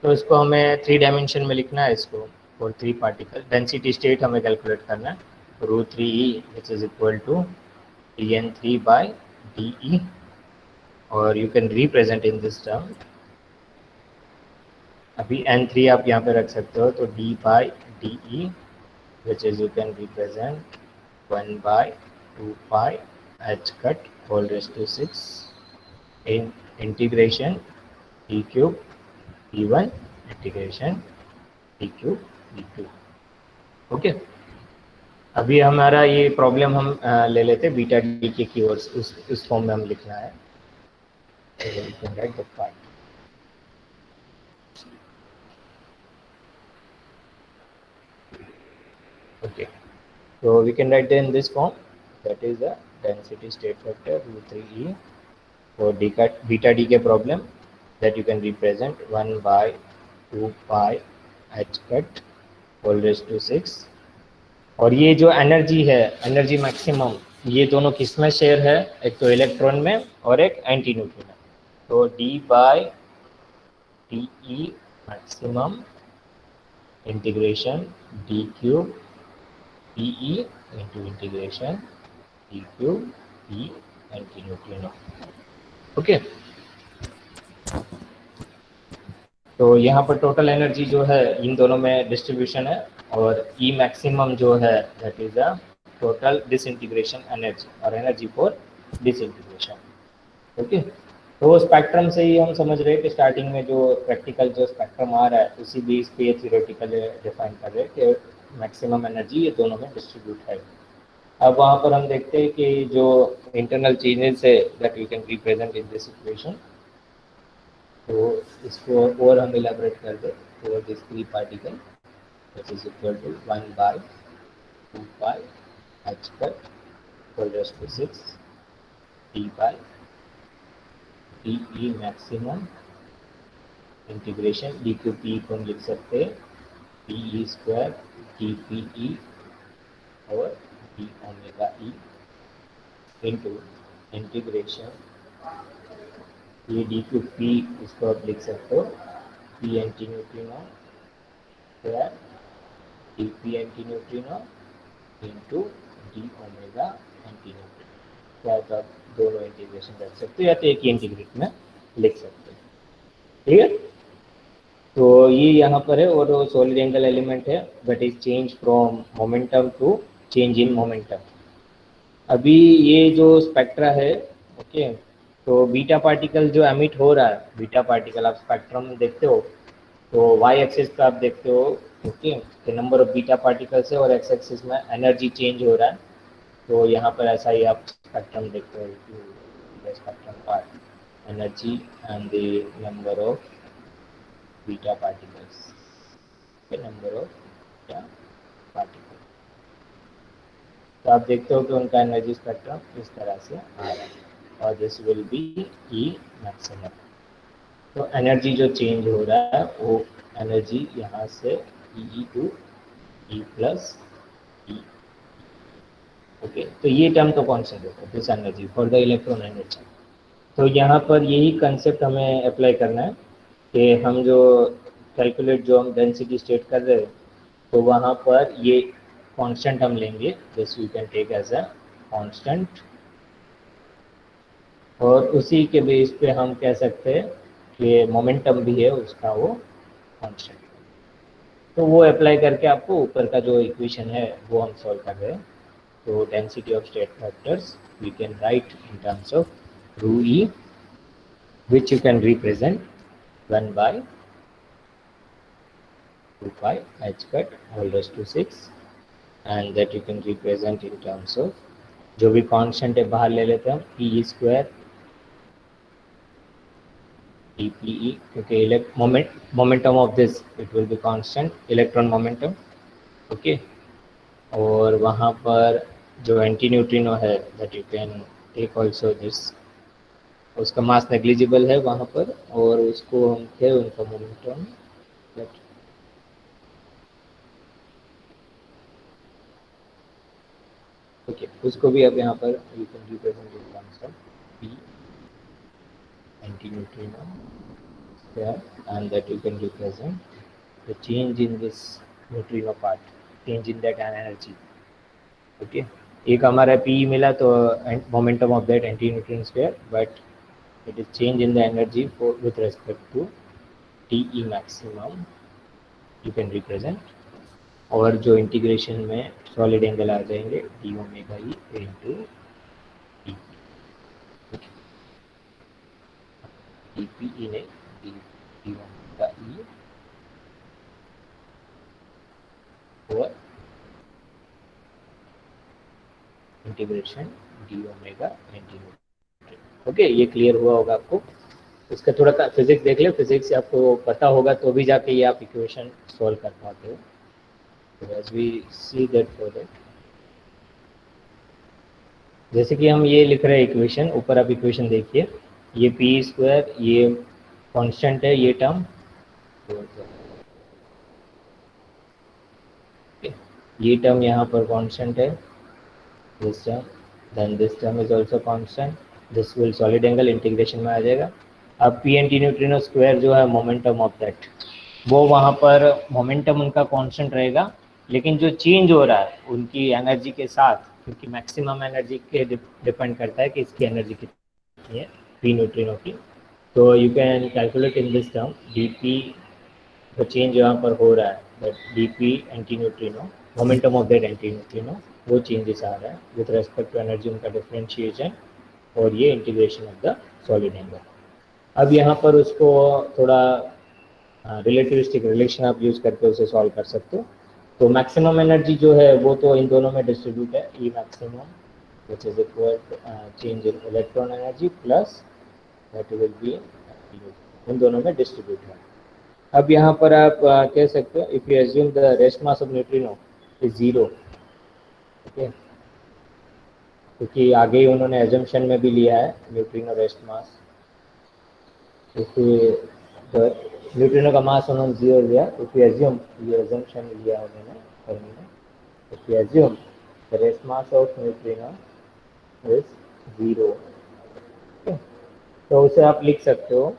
तो इसको हमें 3 डायमेंशन में लिखना है इसको for three particle. Density state हमें कैलकुलेट करना है, √3e which is equal to dn3/de, और you can represent in this term, अभी n3 आप यहाँ पे रख सकते हो, तो d/de which is you can represent 1/2 pi h cut whole raise to 6 in integration d cube d1 integration d cube d2, okay. अभी हमारा ये प्रॉब्लम हम ले लेते बीटा डी के की ओर, उस फॉर्म में हम लिखना है, right the part, okay, so we can write in this form, that is the density state factor √3e for beta decay problem, that you can represent 1/2 pi h cut whole raised to 6। और ये जो energy है, energy maximum, ये दोनों किस में share है, एक तो इलेक्ट्रॉन में और एक एंटी न्यूट्रिनो, तो d/de maximum integration d cube de into integration d cube e anti neutrino, okay. तो यहाँ पर टोटल एनर्जी जो है इन दोनों में डिस्ट्रीब्यूशन है, और ई मैक्सिमम जो है that is the total disintegration energy, और एनर्जी फॉर डिसइंटीग्रेशन, ओके। तो स्पेक्ट्रम से ही हम समझ रहे हैं कि स्टार्टिंग में जो प्रैक्टिकल जो स्पेक्ट्रम आ रहा है उसी बेस पे थियोरेटिकल डिफाइन कर रहे हैं कि मैक्सिमम एनर्जी ये दोनों में डिस्ट्रीब्यूट है। अब वहाँ पर हम देखते हैं कि जो इंटरनल चेंजेस है that we can represent in this equation, तो इसको और हम इलेबरेट कर दे, तो this three particle which is equal to 1/2 pi h cut whole raised to 6 d by T maximum integration D Q P को हम लिख सकते हैं P square D P E और D omega E into integration ये D Q P इसको आप लिख सकते हो P anti neutrino square D P anti neutrino into D omega antineutrino या तो आप दोनों इंटीग्रेशन रख सकते हो या तो एक ही इंटीग्रेट में लिख सकते हो। ठीक है, तो ये यहाँ पर है और सॉलिड एंगल एलिमेंट है but is change from momentum to change in momentum. अभी ये जो स्पेक्ट्रा है ओके, तो बीटा पार्टिकल जो एमिट हो रहा है, बीटा पार्टिकल आप स्पेक्ट्रम में देखते हो तो वाई एक्सिस पे आप देखते हो ओके कि नंबर ऑफ बीटा पार्टिकल्स है और एक्स एक्सिस में एनर्जी चेंज हो रहा है। तो यहाँ पर ऐसा ही आप स्पेक्ट्रम देखते हो spectrum part energy and the number of beta particles number of beta particles. तो आप देखते हो कि उनका एनर्जी स्पेक्ट्रम इस तरह से आ रहा है और this will be E maximum. तो एनर्जी जो चेंज हो रहा है वो एनर्जी यहाँ से E to E plus E okay. तो ये टर्म तो कांस्टेंट होता है this energy for the electron energy. तो यहाँ पर यही कंसेप्ट हमें अप्लाई करना है कि हम जो कैलकुलेट जो हम डेंसिटी स्टेट कर रहे हैं तो वहाँ पर ये कांस्टेंट हम लेंगे this we can take as a constant और उसी के बेस पे हम कह सकते हैं कि मोमेंटम भी है उसका वो कांस्टेंट। तो वो अप्लाई करके आपको ऊपर का जो इक्वेशन है वो हम सॉल्व कर रहे हैं। तो density of state vectors we can write in terms of rho E which you can represent 1 by 2 pi h cut whole raised to 6 and that you can represent in terms of जो भी constant है बाहर ले लेते हैं हम P square D P E क्योंकि momentum of this it will be constant electron momentum okay. और वहाँ पर जो एंटी न्यूट्रिनो है that you can take also this उसका मास नेग्लिजिबल है वहाँ पर और उसको हम थे उनका मोमेंटम ओके उसको भी अब यहाँ पर you can represent in terms of P anti neutrino square and that you can represent the change in this neutrino part change in that energy okay. एक हमारा पी मिला तो momentum of that anti neutrino square but it is change in the energy for with respect to TE maximum you can represent और जो integration में solid angle आ जाएंगे D omega E into D P ई ने D omega ई और integration D omega anti okay. ये clear हुआ होगा आपको। इसका थोड़ा सा फिजिक्स देख ले, फिजिक्स से आपको पता होगा तो भी जाके ये आप इक्वेशन सॉल्व कर पाते हो। तो as we see that for that जैसे कि हम ये लिख रहे हैं इक्वेशन ऊपर आप इक्वेशन देखिए ये पी स्क्वायर ये कांस्टेंट है ये टर्म ये टर्म यहाँ पर कांस्टेंट है this term then this term is also constant this will solid angle integration में आ जाएगा। अब पी एंटी न्यूट्रिनो स्क्वायर जो है मोमेंटम ऑफ दैट वो वहाँ पर मोमेंटम उनका कांस्टेंट रहेगा लेकिन जो चेंज हो रहा है उनकी एनर्जी के साथ क्योंकि मैक्सिमम एनर्जी के डिपेंड करता है कि इसकी एनर्जी कितनी है पी न्यूट्रिनो की। तो you can calculate in this term D P जो चेंज यहाँ पर हो रहा है that D P anti neutrino momentum of that anti neutrino वो चेंजेस आ रहा है विथ रेस्पेक्ट टू एनर्जी उनका डिफरेंशिएशन और ये integration of the solid angle. अब यहाँ पर उसको थोड़ा रिलेटिविस्टिक रिलेशन आप यूज़ करके उसे सॉल्व कर सकते हो। तो मैक्सिमम एनर्जी जो है वो तो इन दोनों में डिस्ट्रीब्यूट है ई maximum which is equal change in electron energy plus that will be in दोनों में डिस्ट्रीब्यूट है। अब यहाँ पर आप कह सकते हो if you assume the rest mass of neutrino is 0 okay क्योंकि आगे ही उन्होंने एजम्पशन में भी लिया है neutrino rest mass if we the neutrino का mass unknown 0 लिया, if we assume ये assumption लिया हमने फर्मी ने, if we assume the rest mass of neutrino is 0, okay? तो उसे आप लिख सकते हो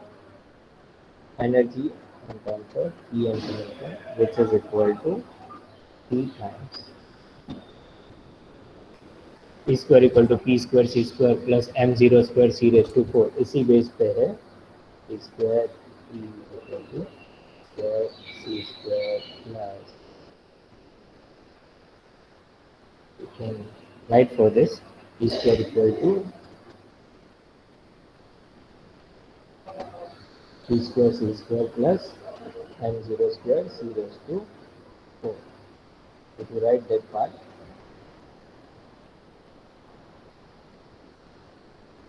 energy in terms of E infinity, which is equal to P times P square equal to P square C square plus M0 square C raised to 4. इसी base पे है P square E equal to square C square plus, you can write for this P square equal to P square C square plus M0 square C raised to 4. If you write that part,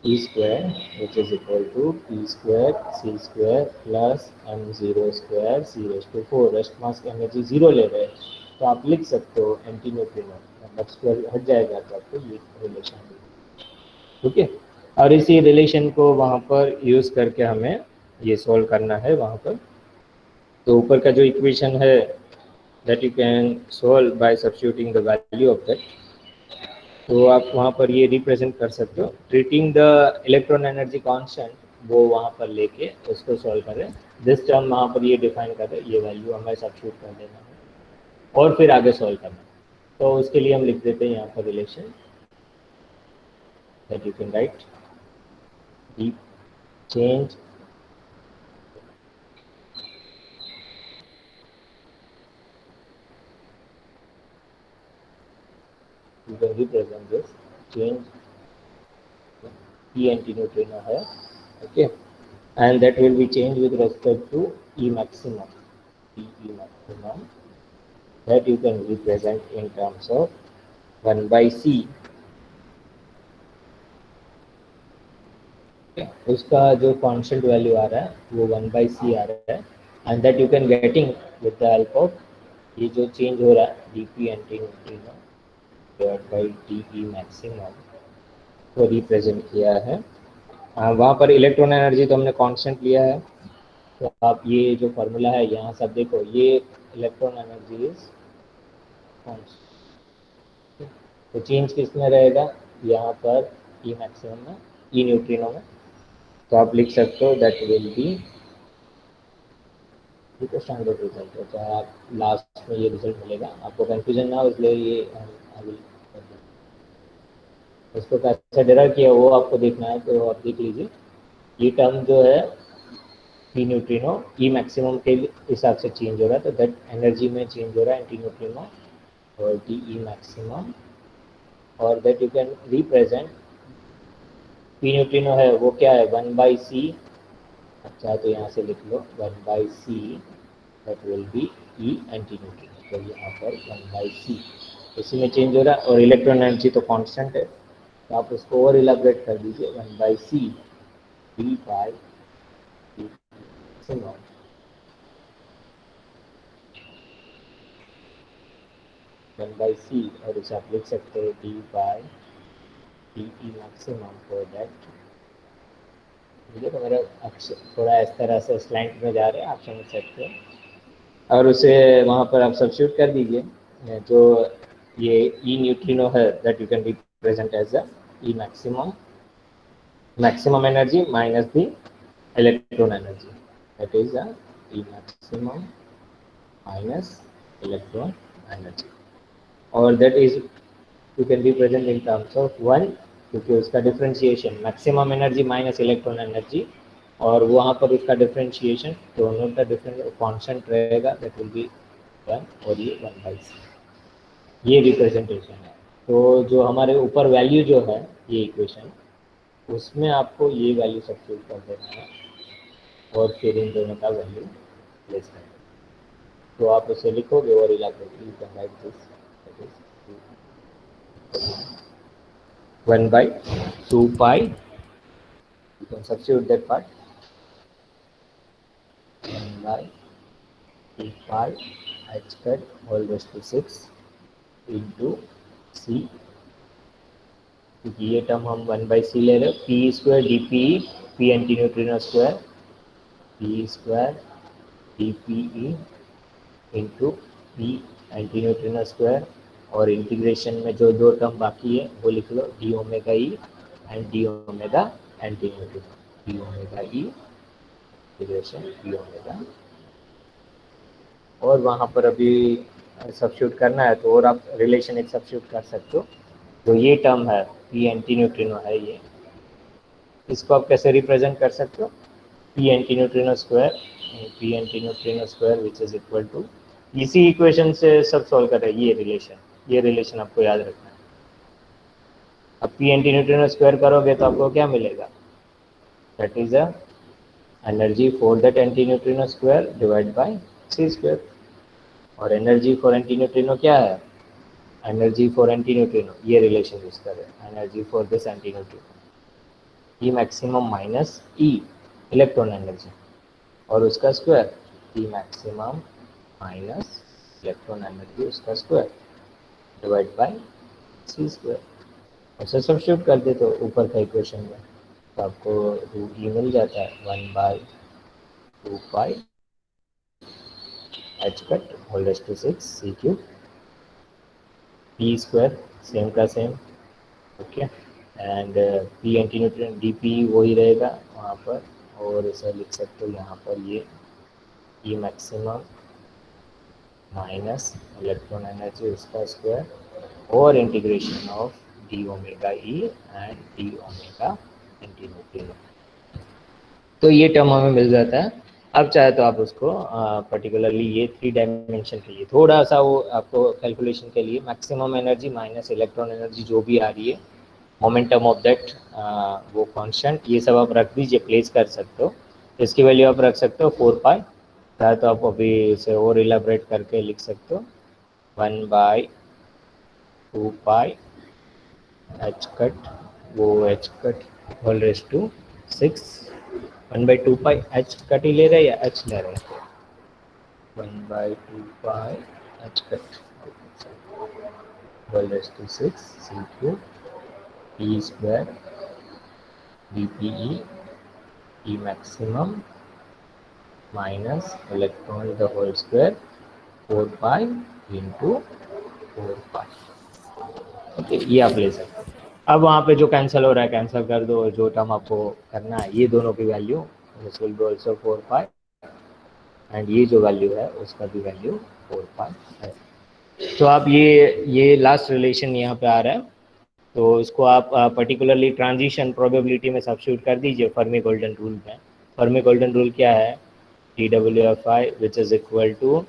E square, which is equal to P square C square plus M0 square C raised to 4. Rest mass की energy 0 ले रहे हैं, तो आप लिख सकते हो anti neutrino, मतलब स्क्वायर हट जाएगा तो आपको ये रिलेशन मिलेगा, ओके। और इसी रिलेशन को वहाँ पर यूज़ करके हमें ये सॉल्व करना है वहाँ पर। तो ऊपर का जो इक्वेशन है that you can solve by substituting the value of that, तो आप वहाँ पर ये रिप्रेजेंट कर सकते हो treating the electron energy constant, वो वहाँ पर लेके उसको सॉल्व करें, दिस टर्म वहाँ पर ये डिफाइन करें, ये वैल्यू हमें सब्स्टिट्यूट कर देना है और फिर आगे सॉल्व करना है। तो उसके लिए हम लिख देते हैं यहाँ पर relation that you can right D change you can represent this change E antineutrino है, okay, and that will be changed with respect to E maximum, E maximum that you can represent in terms of 1 by C, उसका जो constant value आ रहा है वो 1 by C आ रहा है, and that you can getting with the help of ये जो change हो रहा है dP antineutrino divide by dE maximum को रिप्रेजेंट किया है। वहाँ पर इलेक्ट्रॉन एनर्जी तो हमने कांस्टेंट लिया है, तो आप ये जो फॉर्मूला है यहाँ सब देखो, ये इलेक्ट्रॉन एनर्जी इज कांस्टेंट, तो चेंज किस में रहेगा यहाँ पर ई मैक्सिमम में, ई न्यूट्रिनो में, तो आप लिख सकते हो दैट विल बी, ये तो स्टैंडर्ड रिजल्ट है, चाहे आप लास्ट में ये रिजल्ट मिलेगा, आपको कंफ्यूजन ना हो इसलिए ये इसको कैसे डेराइव किया वो आपको देखना है, तो आप देख लीजिए ये टर्म जो है ई न्यूट्रिनो ई मैक्सिमम के हिसाब से चेंज हो रहा है, तो दैट एनर्जी में चेंज हो रहा है एंटी न्यूट्रिनो और डी ई मैक्सिमम, और that you can represent P neutrino है वो क्या है 1 by C, अच्छा तो यहाँ से लिख लो 1 by C that will be E anti neutrino, तो यहाँ पर 1 by C इसी में चेंज हो रहा है, और इलेक्ट्रॉन एनर्जी तो कांस्टेंट है, तो आप उसको और इलाबरेट कर दीजिए 1 by C D by maximum, 1 by C, और इसे आप लिख सकते हो D by D E maximum for that, मुझे तो मेरा अक्षर थोड़ा इस तरह से स्लैंट में जा रहे हैं, आप समझ सकते हो, और उसे वहाँ पर आप सब्स्टिट्यूट कर दीजिए जो ये ई न्यूट्रिनो है that you can represent as a E maximum, maximum energy minus the electron energy, that is a E maximum minus electron energy, और that is you can represent in terms of 1, क्योंकि उसका differentiation maximum energy minus electron energy, और वहाँ पर उसका differentiation दोनों का difference constant रहेगा, दैट विल बी 1 और ये 1 by C, ये रिप्रेजेंटेशन है। तो जो हमारे ऊपर वैल्यू जो है ये इक्वेशन, उसमें आपको ये वैल्यू सब्स्टिट्यूट कर देना है और फिर इन दोनों का वैल्यू प्लेस करें, तो आप उसे लिखोगे और elaborately you can write this 1 by 2 pi, you can substitute that part, 1 by 2 pi h squared whole raised to 6 into C, क्योंकि ये टर्म हम 1 by C ले रहे हैं, P square D P P anti neutrino square P square D P E into P anti neutrino square, और integration में जो दो टर्म बाकी है वो लिख लो, D omega E and D omega antineutrino, D omega E integration D omega, और वहाँ पर अभी सब्स्टिट्यूट करना है तो और आप रिलेशन एक सब्स्टिट्यूट कर सकते हो। तो ये टर्म है पी एंटी न्यूट्रिनो है, ये इसको आप कैसे रिप्रेजेंट कर सकते हो, P anti neutrino square which is equal to, इसी इक्वेशन से सब सॉल्व कर रहे हैं, ये रिलेशन आपको याद रखना है। अब पी एंटी न्यूट्रिनो स्क्वायर करोगे तो आपको क्या मिलेगा, that is a energy for that anti neutrino square divide by C square, और एनर्जी फॉर एंटी न्यूट्रिनो क्या है, एनर्जी फॉर एंटी न्यूट्रिनो, ये रिलेशन यूज कर रहे हैं, energy for this antineutrino E maximum minus E electron energy, और उसका square E maximum minus electron energy उसका square divide by C square. ऐसे सब्स्टिट्यूट कर दे तो ऊपर का इक्वेशन में तो आपको ई मिल जाता है 1/2 h cut whole raise to 6 c cube, P square same का same, okay, and P anti neutrino D P वही रहेगा वहाँ पर, और इसे लिख सकते हो यहाँ पर ये ई मैक्सिमम माइनस इलेक्ट्रॉन एनर्जी उसका स्क्वायर, और integration of D omega E and D omega anti neutrino, तो ये टर्म हमें मिल जाता है। अब चाहे तो आप उसको पर्टिकुलरली ये 3 डायमेंशन के लिए थोड़ा सा वो आपको कैलकुलेशन के लिए maximum energy minus electron energy जो भी आ रही है, मोमेंटम ऑफ दैट वो कांस्टेंट, ये सब आप रख दीजिए, प्लेस कर सकते हो। इसकी वैल्यू आप रख सकते हो 4 पाई, चाहे तो आप अभी इसे और इलाबरेट करके लिख सकते हो 1/2 पाई h कट, वो h cut whole raise to 6, 1/2 pi h cut ही ले रहे हैं या h ले रहे हैं, 1/2 pi h cut whole raise to 6 c cube p square D P E maximum minus electron the whole square 4 pi into 4 pi, okay, ये आप ले सकते हो। अब वहाँ पे जो कैंसिल हो रहा है कैंसिल कर दो, जो टर्म आपको करना है ये दोनों की value this will be also 4 pi, and ये जो वैल्यू है उसका भी वैल्यू 4 पाई है। तो आप ये लास्ट रिलेशन यहाँ पे आ रहा है, तो इसको आप पर्टिकुलरली ट्रांजिशन प्रोबेबिलिटी में सब्स्टिट्यूट कर दीजिए फर्मी गोल्डन रूल में। फर्मी गोल्डन रूल क्या है, TWFI which is equal to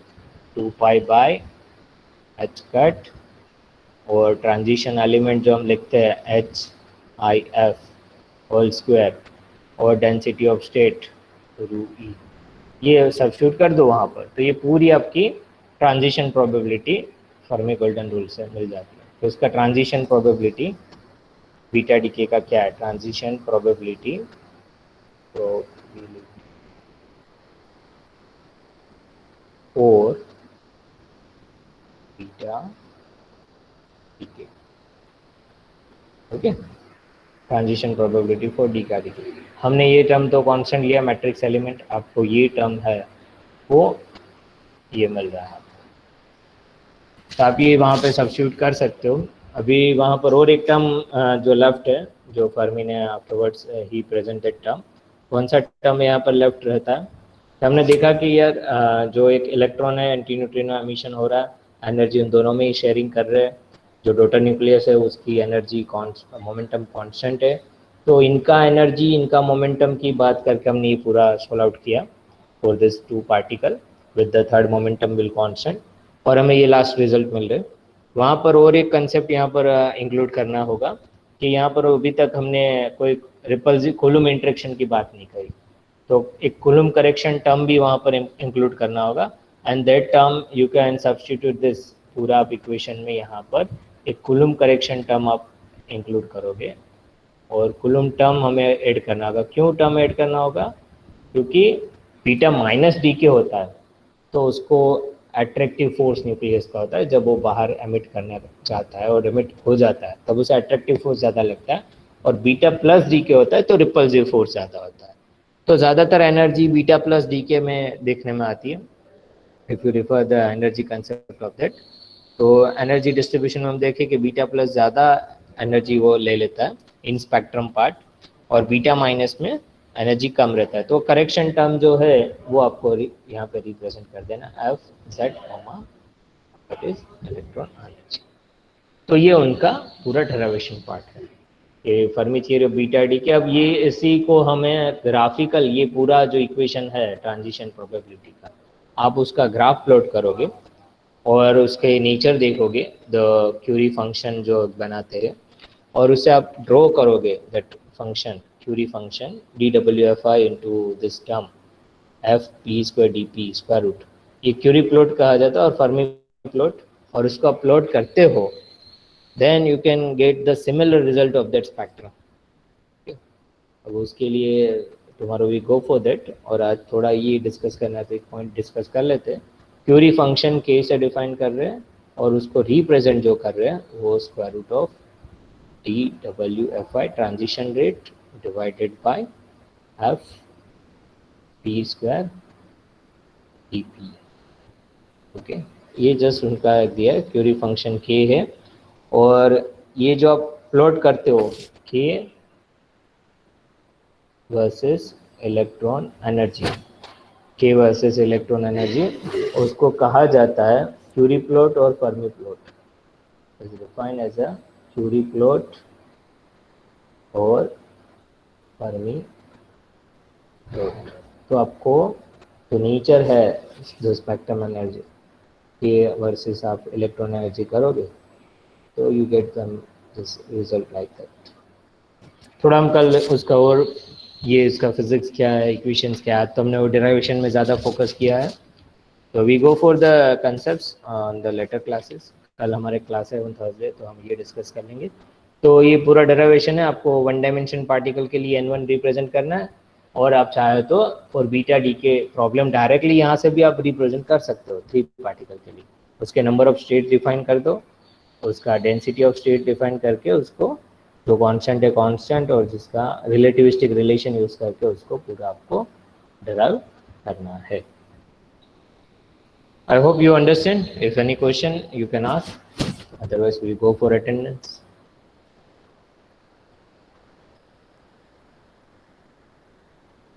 2 pi by h cut, और ट्रांजिशन एलिमेंट जो हम लिखते हैं HIF होल स्क्वायर, और डेंसिटी ऑफ स्टेट ρE, ये सब्स्टिट्यूट कर दो वहाँ पर, तो ये पूरी आपकी transition probability Fermi golden rule से मिल जाती है। तो इसका ट्रांजिशन प्रोबेबिलिटी बीटा डीके का क्या है, ट्रांजिशन प्रोबेबिलिटी और beta decay, okay, transition probability for D का डीके। हमने ये टर्म तो कांस्टेंट लिया मैट्रिक्स एलिमेंट, आपको ये टर्म है वो ये मिल रहा है, तो आप ये वहाँ पे सब्स्टिट्यूट कर सकते हो। अभी वहाँ पर और एक टर्म जो लेफ्ट है, जो फर्मी ने आफ्टरवर्ड्स ही प्रेजेंटेड टर्म, कौन सा टर्म यहाँ पर लेफ्ट रहता है, तो हमने देखा कि यार जो एक इलेक्ट्रॉन है एंटी न्यूट्रिनो एमिशन हो रहा है, एनर्जी उन दोनों में ही शेयरिंग कर रहे हैं, जो डॉटर न्यूक्लियस है उसकी एनर्जी मोमेंटम कांस्टेंट है, तो इनका एनर्जी इनका मोमेंटम की बात करके हमने ये पूरा सोल्व आउट किया for this 2 particle with the third momentum will constant, और हमें ये लास्ट रिजल्ट मिल रहे। वहाँ पर और एक कंसेप्ट यहाँ पर इंक्लूड करना होगा कि यहाँ पर अभी तक हमने कोई रिपल्सिव कूलम इंटरेक्शन की बात नहीं करी, तो एक कूलम करेक्शन टर्म भी वहाँ पर इंक्लूड करना होगा, and that term you can substitute this, पूरा आप इक्वेशन में यहाँ पर एक कूलम करेक्शन टर्म आप इंक्लूड करोगे, और कूलम टर्म हमें ऐड करना होगा। क्यों टर्म ऐड करना होगा, क्योंकि बीटा माइनस डी के होता है तो उसको अट्रैक्टिव फोर्स न्यूक्लियस का होता है, जब वो बाहर एमिट करना चाहता है और एमिट हो जाता है तब उसे अट्रैक्टिव फोर्स ज़्यादा लगता है, और बीटा प्लस डी के होता है तो रिपल्सिव फोर्स ज़्यादा होता है। तो ज़्यादातर एनर्जी बीटा प्लस डीके में देखने में आती है, if you refer the energy concept of that. तो एनर्जी डिस्ट्रीब्यूशन में हम देखें कि बीटा प्लस ज़्यादा एनर्जी वो ले लेता है इन स्पेक्ट्रम पार्ट, और बीटा माइनस में एनर्जी कम रहता है। तो करेक्शन टर्म जो है वो आपको यहाँ पे रिप्रेजेंट कर देना, F Z comma that is electron energy. तो ये उनका पूरा डेरिवेशन पार्ट है, ये Fermi theory of beta D के। अब ये इसी को हमें ग्राफिकल, ये पूरा जो इक्वेशन है ट्रांजिशन प्रोबेबिलिटी का, आप उसका ग्राफ प्लॉट करोगे और उसके नेचर देखोगे, द क्यूरी फंक्शन जो बनाते हैं, और उससे आप ड्रॉ करोगे that function, Curie function D W F I into this term F P square D P square root, ये क्यूरी प्लॉट कहा जाता है और फर्मी प्लॉट, और उसको आप प्लॉट करते हो then you can get the similar result of that spectrum. अब उसके लिए tomorrow we go for that, और आज थोड़ा ये डिस्कस करना है तो एक पॉइंट डिस्कस कर लेते हैं। क्यूरी फंक्शन के से डिफाइन कर रहे हैं और उसको रिप्रेजेंट जो कर रहे हैं वो square root of D W F I transition rate divided by F P square D P. Okay, ये जस्ट उनका दिया है, क्यूरी फंक्शन के है, और ये जो आप प्लॉट करते हो के वर्सेस इलेक्ट्रॉन एनर्जी, के वर्सेस इलेक्ट्रॉन एनर्जी, उसको कहा जाता है क्यूरी प्लॉट और Fermi plot, is defined as a Curie plot और फर्मी प्लॉट। तो आपको जो नेचर है जो स्पेक्ट्रम एनर्जी के वर्सेस आप इलेक्ट्रॉन एनर्जी करोगे तो you get this result like that. थोड़ा हम कल उसका और ये इसका फिजिक्स क्या है, इक्वेशंस क्या है, तो हमने वो डेरिवेशन में ज़्यादा फोकस किया है। तो we go for the concepts on the later classes. कल हमारे क्लास है ऑन थर्सडे, तो हम ये डिस्कस कर लेंगे। तो ये पूरा डेरिवेशन है, आपको वन डायमेंशन पार्टिकल के लिए n1 रिप्रेजेंट करना है, और आप चाहे तो for beta decay problem directly यहाँ से भी आप रिप्रेजेंट कर सकते हो 3 पार्टिकल के लिए। उसके नंबर ऑफ स्टेट डिफाइन कर दो, उसका डेंसिटी ऑफ स्टेट डिफाइन करके उसको जो कांस्टेंट है कांस्टेंट, और जिसका रिलेटिविस्टिक रिलेशन यूज करके उसको पूरा आपको डिराइव करना है। I hope you understand. If any question you can ask, otherwise we go for attendance.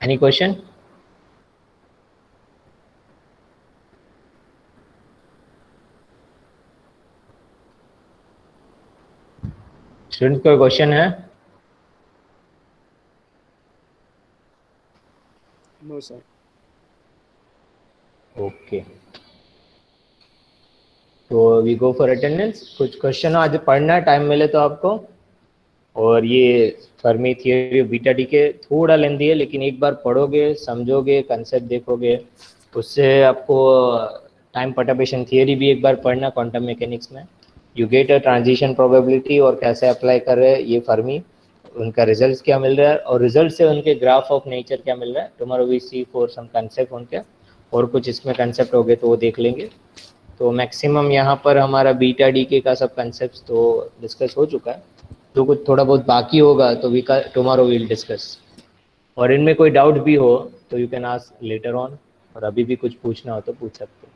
Any question? Student कोई क्वेश्चन है? No sir. ओके, तो वी गो फॉर अटेंडेंस। कुछ क्वेश्चन आज पढ़ना है, टाइम मिले तो आपको। और ये Fermi theory of beta decay थोड़ा लेंदी है, लेकिन एक बार पढ़ोगे, समझोगे, कंसेप्ट देखोगे, उससे आपको टाइम परटर्बेशन थियरी भी एक बार पढ़ना क्वांटम मैकेनिक्स में। You get a transition probability और कैसे अप्लाई कर रहे हैं ये फर्मी, उनका रिजल्ट्स क्या मिल रहा है, और रिजल्ट से उनके ग्राफ ऑफ नेचर क्या मिल रहा है। Tomorrow we see for some concept उनके, और कुछ इसमें कंसेप्ट हो गए तो वो देख लेंगे। तो मैक्सिमम यहाँ पर हमारा बीटा डी के का सब कंसेप्ट तो डिस्कस हो चुका है। तो कुछ थोड़ा बहुत बाकी होगा तो वी टुमारो विल डिस्कस, और इनमें कोई डाउट भी हो तो you can ask later on, और अभी भी कुछ पूछना हो तो पूछ सकते हो।